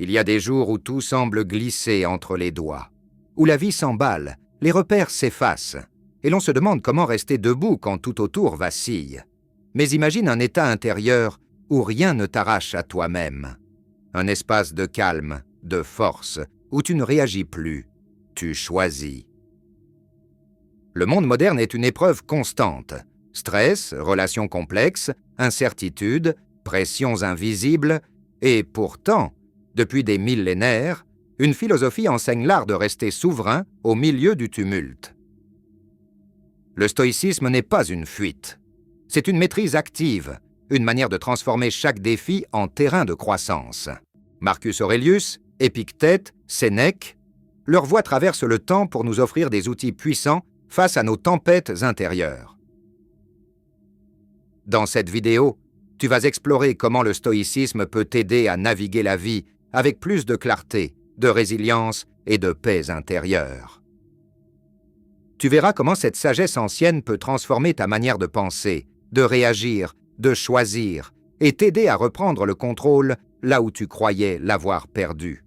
Il y a des jours où tout semble glisser entre les doigts, où la vie s'emballe, les repères s'effacent, et l'on se demande comment rester debout quand tout autour vacille. Mais imagine un état intérieur où rien ne t'arrache à toi-même. Un espace de calme, de force, où tu ne réagis plus, tu choisis. Le monde moderne est une épreuve constante. Stress, relations complexes, incertitudes, pressions invisibles, et pourtant, depuis des millénaires, une philosophie enseigne l'art de rester souverain au milieu du tumulte. Le stoïcisme n'est pas une fuite. C'est une maîtrise active, une manière de transformer chaque défi en terrain de croissance. Marcus Aurelius, Épictète, Sénèque, leur voie traverse le temps pour nous offrir des outils puissants face à nos tempêtes intérieures. Dans cette vidéo, tu vas explorer comment le stoïcisme peut t'aider à naviguer la vie avec plus de clarté, de résilience et de paix intérieure. Tu verras comment cette sagesse ancienne peut transformer ta manière de penser, de réagir, de choisir et t'aider à reprendre le contrôle là où tu croyais l'avoir perdu.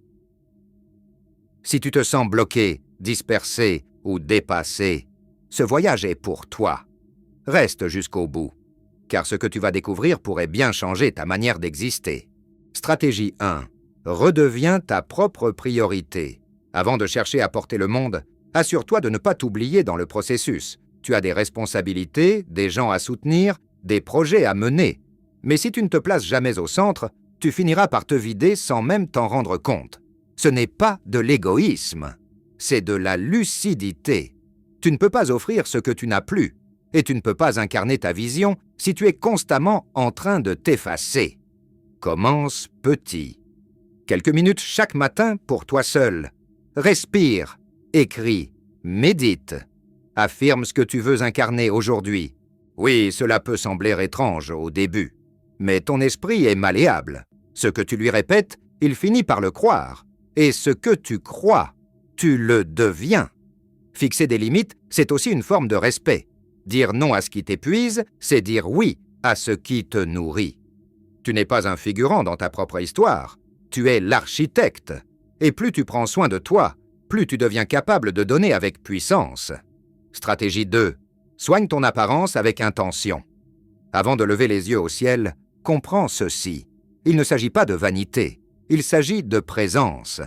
Si tu te sens bloqué, dispersé ou dépassé, ce voyage est pour toi. Reste jusqu'au bout, car ce que tu vas découvrir pourrait bien changer ta manière d'exister. Stratégie 1. Redeviens ta propre priorité. Avant de chercher à porter le monde, assure-toi de ne pas t'oublier dans le processus. Tu as des responsabilités, des gens à soutenir, des projets à mener. Mais si tu ne te places jamais au centre, tu finiras par te vider sans même t'en rendre compte. Ce n'est pas de l'égoïsme, c'est de la lucidité. Tu ne peux pas offrir ce que tu n'as plus, et tu ne peux pas incarner ta vision si tu es constamment en train de t'effacer. Commence petit. Quelques minutes chaque matin pour toi seul. Respire, écris, médite. Affirme ce que tu veux incarner aujourd'hui. Oui, cela peut sembler étrange au début, mais ton esprit est malléable. Ce que tu lui répètes, il finit par le croire. Et ce que tu crois, tu le deviens. Fixer des limites, c'est aussi une forme de respect. Dire non à ce qui t'épuise, c'est dire oui à ce qui te nourrit. Tu n'es pas un figurant dans ta propre histoire, tu es l'architecte. Et plus tu prends soin de toi, plus tu deviens capable de donner avec puissance. Stratégie 2. Soigne ton apparence avec intention. Avant de lever les yeux au ciel, comprends ceci. Il ne s'agit pas de vanité, il s'agit de présence.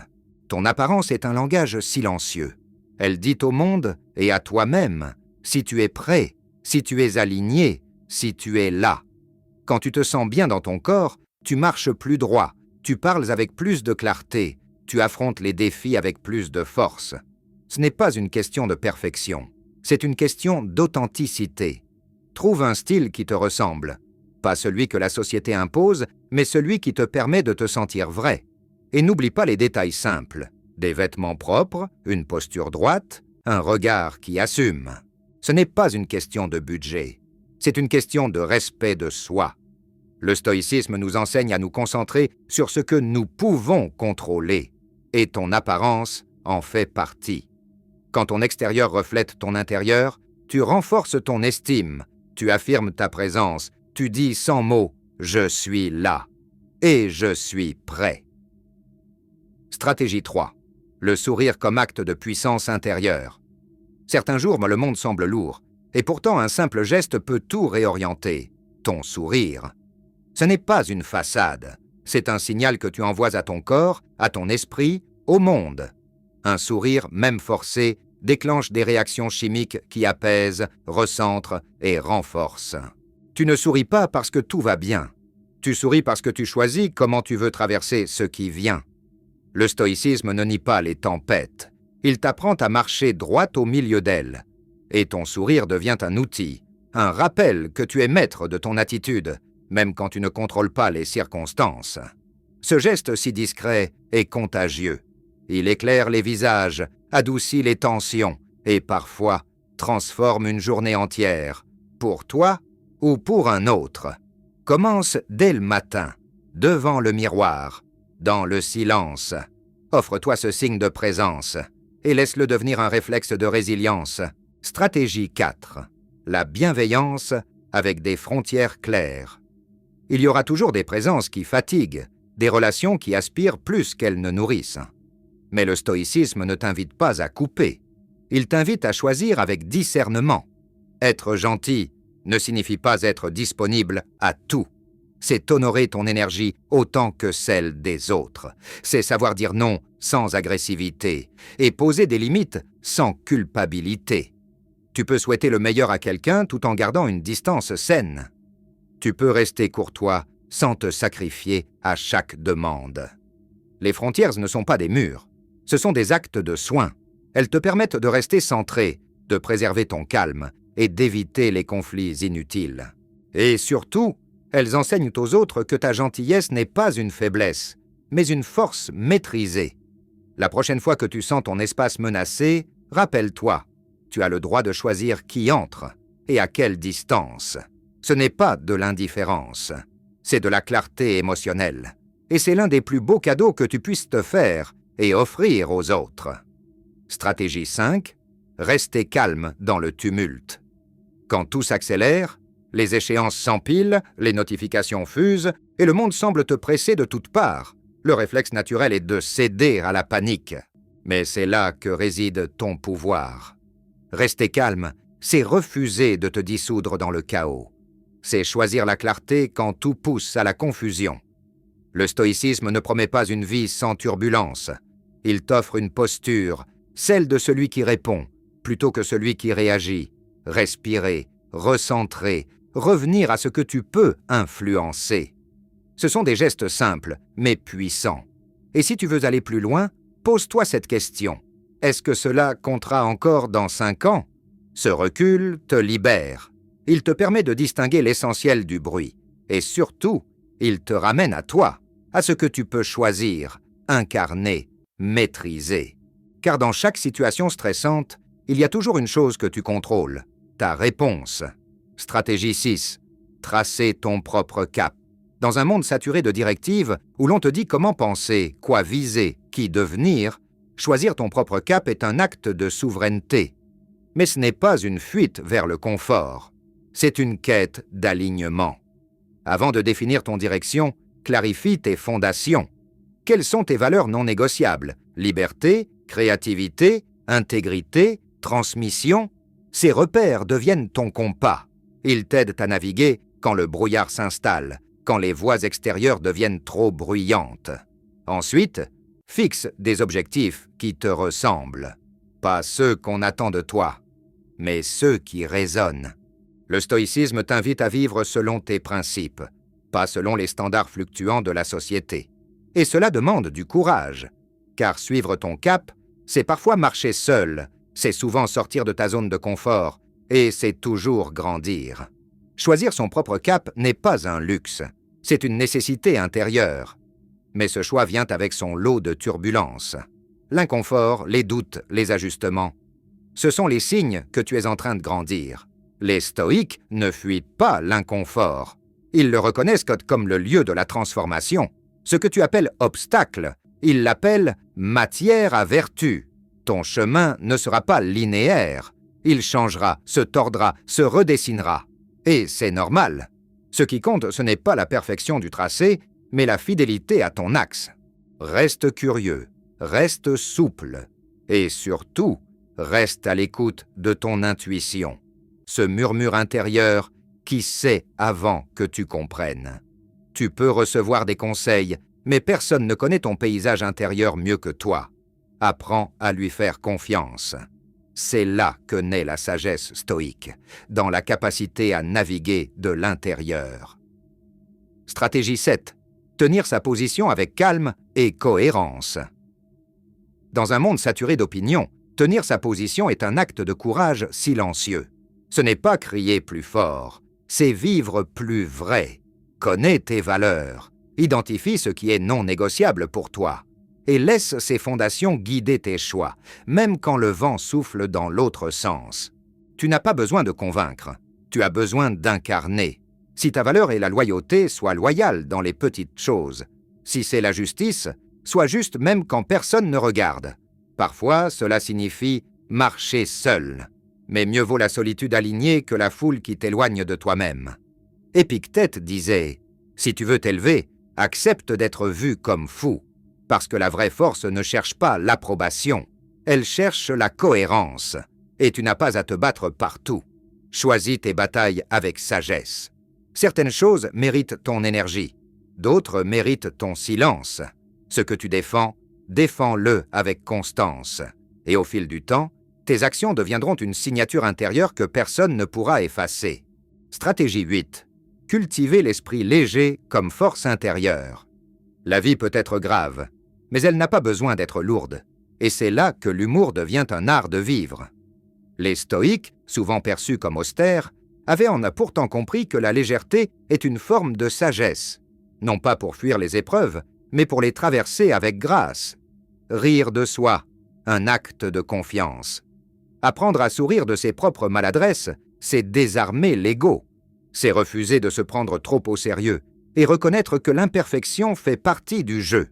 Ton apparence est un langage silencieux. Elle dit au monde et à toi-même si tu es prêt, si tu es aligné, si tu es là. Quand tu te sens bien dans ton corps, tu marches plus droit, tu parles avec plus de clarté, tu affrontes les défis avec plus de force. Ce n'est pas une question de perfection, c'est une question d'authenticité. Trouve un style qui te ressemble. Pas celui que la société impose, mais celui qui te permet de te sentir vrai. Et n'oublie pas les détails simples. Des vêtements propres, une posture droite, un regard qui assume. Ce n'est pas une question de budget. C'est une question de respect de soi. Le stoïcisme nous enseigne à nous concentrer sur ce que nous pouvons contrôler. Et ton apparence en fait partie. Quand ton extérieur reflète ton intérieur, tu renforces ton estime, tu affirmes ta présence, tu dis sans mots « je suis là » et « je suis prêt ». Stratégie 3. Le sourire comme acte de puissance intérieure. Certains jours, le monde semble lourd, et pourtant un simple geste peut tout réorienter. Ton sourire. Ce n'est pas une façade, c'est un signal que tu envoies à ton corps, à ton esprit, au monde. Un sourire, même forcé, déclenche des réactions chimiques qui apaisent, recentrent et renforcent. Tu ne souris pas parce que tout va bien. Tu souris parce que tu choisis comment tu veux traverser ce qui vient. Le stoïcisme ne nie pas les tempêtes. Il t'apprend à marcher droit au milieu d'elles. Et ton sourire devient un outil, un rappel que tu es maître de ton attitude, même quand tu ne contrôles pas les circonstances. Ce geste si discret est contagieux. Il éclaire les visages, adoucit les tensions et parfois transforme une journée entière, pour toi ou pour un autre. Commence dès le matin, devant le miroir, dans le silence. Offre-toi ce signe de présence et laisse-le devenir un réflexe de résilience. Stratégie 4. La bienveillance avec des frontières claires. Il y aura toujours des présences qui fatiguent, des relations qui aspirent plus qu'elles ne nourrissent. Mais le stoïcisme ne t'invite pas à couper. Il t'invite à choisir avec discernement. Être gentil ne signifie pas être disponible à tout. C'est honorer ton énergie autant que celle des autres. C'est savoir dire non sans agressivité et poser des limites sans culpabilité. Tu peux souhaiter le meilleur à quelqu'un tout en gardant une distance saine. Tu peux rester courtois sans te sacrifier à chaque demande. Les frontières ne sont pas des murs, ce sont des actes de soin. Elles te permettent de rester centré, de préserver ton calme et d'éviter les conflits inutiles. Et surtout, elles enseignent aux autres que ta gentillesse n'est pas une faiblesse, mais une force maîtrisée. La prochaine fois que tu sens ton espace menacé, rappelle-toi, tu as le droit de choisir qui entre et à quelle distance. Ce n'est pas de l'indifférence, c'est de la clarté émotionnelle. Et c'est l'un des plus beaux cadeaux que tu puisses te faire et offrir aux autres. Stratégie 5. Rester calme dans le tumulte. Quand tout s'accélère, les échéances s'empilent, les notifications fusent, et le monde semble te presser de toutes parts. Le réflexe naturel est de céder à la panique. Mais c'est là que réside ton pouvoir. Rester calme, c'est refuser de te dissoudre dans le chaos. C'est choisir la clarté quand tout pousse à la confusion. Le stoïcisme ne promet pas une vie sans turbulence. Il t'offre une posture, celle de celui qui répond, plutôt que celui qui réagit. Respirer, recentrer, revenir à ce que tu peux influencer. Ce sont des gestes simples, mais puissants. Et si tu veux aller plus loin, pose-toi cette question. Est-ce que cela comptera encore dans 5 ans? Ce recul te libère. Il te permet de distinguer l'essentiel du bruit. Et surtout, il te ramène à toi, à ce que tu peux choisir, incarner, maîtriser. Car dans chaque situation stressante, il y a toujours une chose que tu contrôles, ta réponse. Stratégie 6. Tracer ton propre cap. Dans un monde saturé de directives, où l'on te dit comment penser, quoi viser, qui devenir, choisir ton propre cap est un acte de souveraineté. Mais ce n'est pas une fuite vers le confort. C'est une quête d'alignement. Avant de définir ton direction, clarifie tes fondations. Quelles sont tes valeurs non négociables? Liberté, créativité, intégrité, transmission? Ces repères deviennent ton compas. Ils t'aident à naviguer quand le brouillard s'installe, quand les voies extérieures deviennent trop bruyantes. Ensuite, fixe des objectifs qui te ressemblent. Pas ceux qu'on attend de toi, mais ceux qui résonnent. Le stoïcisme t'invite à vivre selon tes principes, pas selon les standards fluctuants de la société. Et cela demande du courage, car suivre ton cap, c'est parfois marcher seul, c'est souvent sortir de ta zone de confort, et c'est toujours grandir. Choisir son propre cap n'est pas un luxe, c'est une nécessité intérieure. Mais ce choix vient avec son lot de turbulences. L'inconfort, les doutes, les ajustements. Ce sont les signes que tu es en train de grandir. Les stoïques ne fuient pas l'inconfort. Ils le reconnaissent comme le lieu de la transformation. Ce que tu appelles obstacle, ils l'appellent matière à vertu. Ton chemin ne sera pas linéaire. Il changera, se tordra, se redessinera. Et c'est normal. Ce qui compte, ce n'est pas la perfection du tracé, mais la fidélité à ton axe. Reste curieux, reste souple, et surtout, reste à l'écoute de ton intuition. Ce murmure intérieur qui sait avant que tu comprennes. Tu peux recevoir des conseils, mais personne ne connaît ton paysage intérieur mieux que toi. Apprends à lui faire confiance. C'est là que naît la sagesse stoïque, dans la capacité à naviguer de l'intérieur. Stratégie 7. Tenir sa position avec calme et cohérence. Dans un monde saturé d'opinions, tenir sa position est un acte de courage silencieux. Ce n'est pas crier plus fort, c'est vivre plus vrai. Connais tes valeurs, identifie ce qui est non négociable pour toi, et laisse ces fondations guider tes choix, même quand le vent souffle dans l'autre sens. Tu n'as pas besoin de convaincre, tu as besoin d'incarner. Si ta valeur est la loyauté, sois loyal dans les petites choses. Si c'est la justice, sois juste même quand personne ne regarde. Parfois, cela signifie marcher seul. Mais mieux vaut la solitude alignée que la foule qui t'éloigne de toi-même. Épictète disait « Si tu veux t'élever, Accepte d'être vu comme fou, parce que la vraie force ne cherche pas l'approbation, elle cherche la cohérence, et tu n'as pas à te battre partout. Choisis tes batailles avec sagesse. Certaines choses méritent ton énergie, d'autres méritent ton silence. Ce que tu défends, défends-le avec constance. Et au fil du temps, tes actions deviendront une signature intérieure que personne ne pourra effacer. Stratégie 8. Cultiver l'esprit léger comme force intérieure. La vie peut être grave, mais elle n'a pas besoin d'être lourde. Et c'est là que l'humour devient un art de vivre. Les stoïques, souvent perçus comme austères, avaient pourtant compris que la légèreté est une forme de sagesse, non pas pour fuir les épreuves, mais pour les traverser avec grâce. Rire de soi, un acte de confiance. Apprendre à sourire de ses propres maladresses, c'est désarmer l'ego. C'est refuser de se prendre trop au sérieux et reconnaître que l'imperfection fait partie du jeu.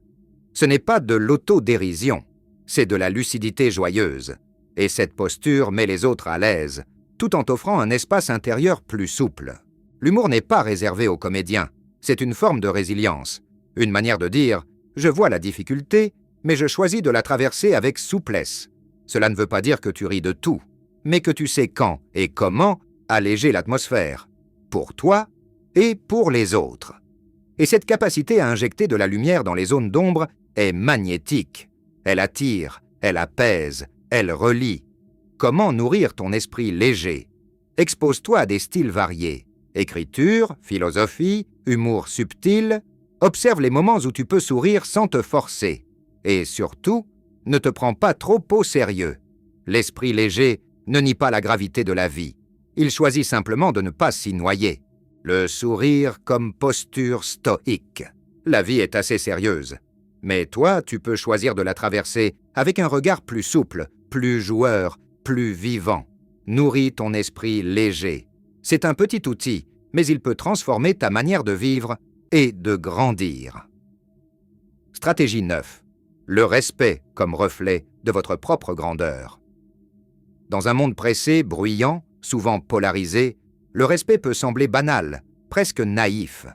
Ce n'est pas de l'autodérision, c'est de la lucidité joyeuse. Et cette posture met les autres à l'aise, tout en t'offrant un espace intérieur plus souple. L'humour n'est pas réservé aux comédiens, c'est une forme de résilience, une manière de dire « je vois la difficulté, mais je choisis de la traverser avec souplesse ». Cela ne veut pas dire que tu ris de tout, mais que tu sais quand et comment alléger l'atmosphère, pour toi et pour les autres. Et cette capacité à injecter de la lumière dans les zones d'ombre est magnétique. Elle attire, elle apaise, elle relie. Comment nourrir ton esprit léger? Expose-toi à des styles variés. Écriture, philosophie, humour subtil. Observe les moments où tu peux sourire sans te forcer. Et surtout, ne te prends pas trop au sérieux. L'esprit léger ne nie pas la gravité de la vie. Il choisit simplement de ne pas s'y noyer. Le sourire comme posture stoïque. La vie est assez sérieuse. Mais toi, tu peux choisir de la traverser avec un regard plus souple, plus joueur, plus vivant. Nourris ton esprit léger. C'est un petit outil, mais il peut transformer ta manière de vivre et de grandir. Stratégie 9. Le respect comme reflet de votre propre grandeur. Dans un monde pressé, bruyant, souvent polarisé, le respect peut sembler banal, presque naïf.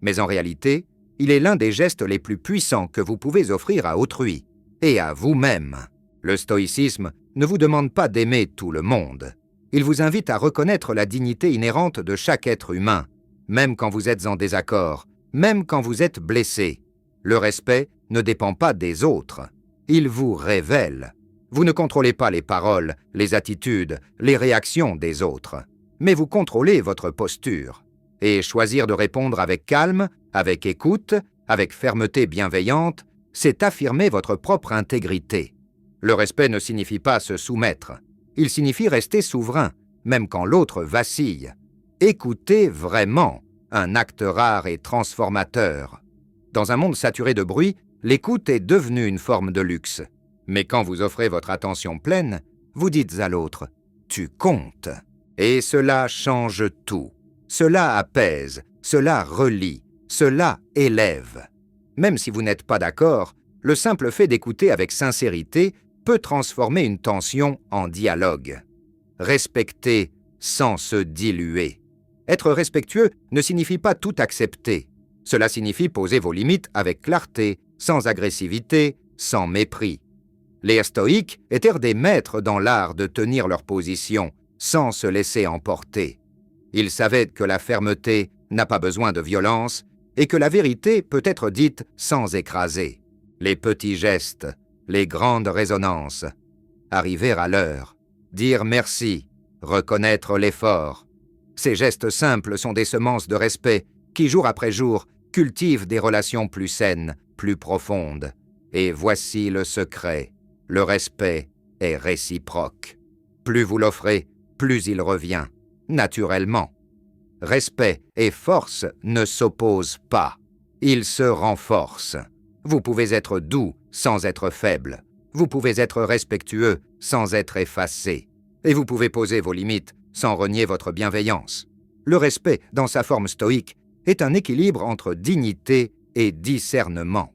Mais en réalité, il est l'un des gestes les plus puissants que vous pouvez offrir à autrui et à vous-même. Le stoïcisme ne vous demande pas d'aimer tout le monde. Il vous invite à reconnaître la dignité inhérente de chaque être humain, même quand vous êtes en désaccord, même quand vous êtes blessé. Le respect ne dépend pas des autres. Il vous révèle. Vous ne contrôlez pas les paroles, les attitudes, les réactions des autres, mais vous contrôlez votre posture. Et choisir de répondre avec calme, avec écoute, avec fermeté bienveillante, c'est affirmer votre propre intégrité. Le respect ne signifie pas se soumettre. Il signifie rester souverain, même quand l'autre vacille. Écoutez vraiment, un acte rare et transformateur. Dans un monde saturé de bruit, l'écoute est devenue une forme de luxe. Mais quand vous offrez votre attention pleine, vous dites à l'autre « tu comptes ». Et cela change tout. Cela apaise, cela relie, cela élève. Même si vous n'êtes pas d'accord, le simple fait d'écouter avec sincérité peut transformer une tension en dialogue. Respecter sans se diluer. Être respectueux ne signifie pas tout accepter. Cela signifie poser vos limites avec clarté, sans agressivité, sans mépris. Les stoïques étaient des maîtres dans l'art de tenir leur position, sans se laisser emporter. Ils savaient que la fermeté n'a pas besoin de violence et que la vérité peut être dite sans écraser. Les petits gestes, les grandes résonances. Arriver à l'heure, dire merci, reconnaître l'effort. Ces gestes simples sont des semences de respect qui, jour après jour, cultivent des relations plus saines, plus profondes. Et voici le secret. Le respect est réciproque. Plus vous l'offrez, plus il revient, naturellement. Respect et force ne s'opposent pas. Ils se renforcent. Vous pouvez être doux sans être faible. Vous pouvez être respectueux sans être effacé. Et vous pouvez poser vos limites sans renier votre bienveillance. Le respect, dans sa forme stoïque, est un équilibre entre dignité et discernement.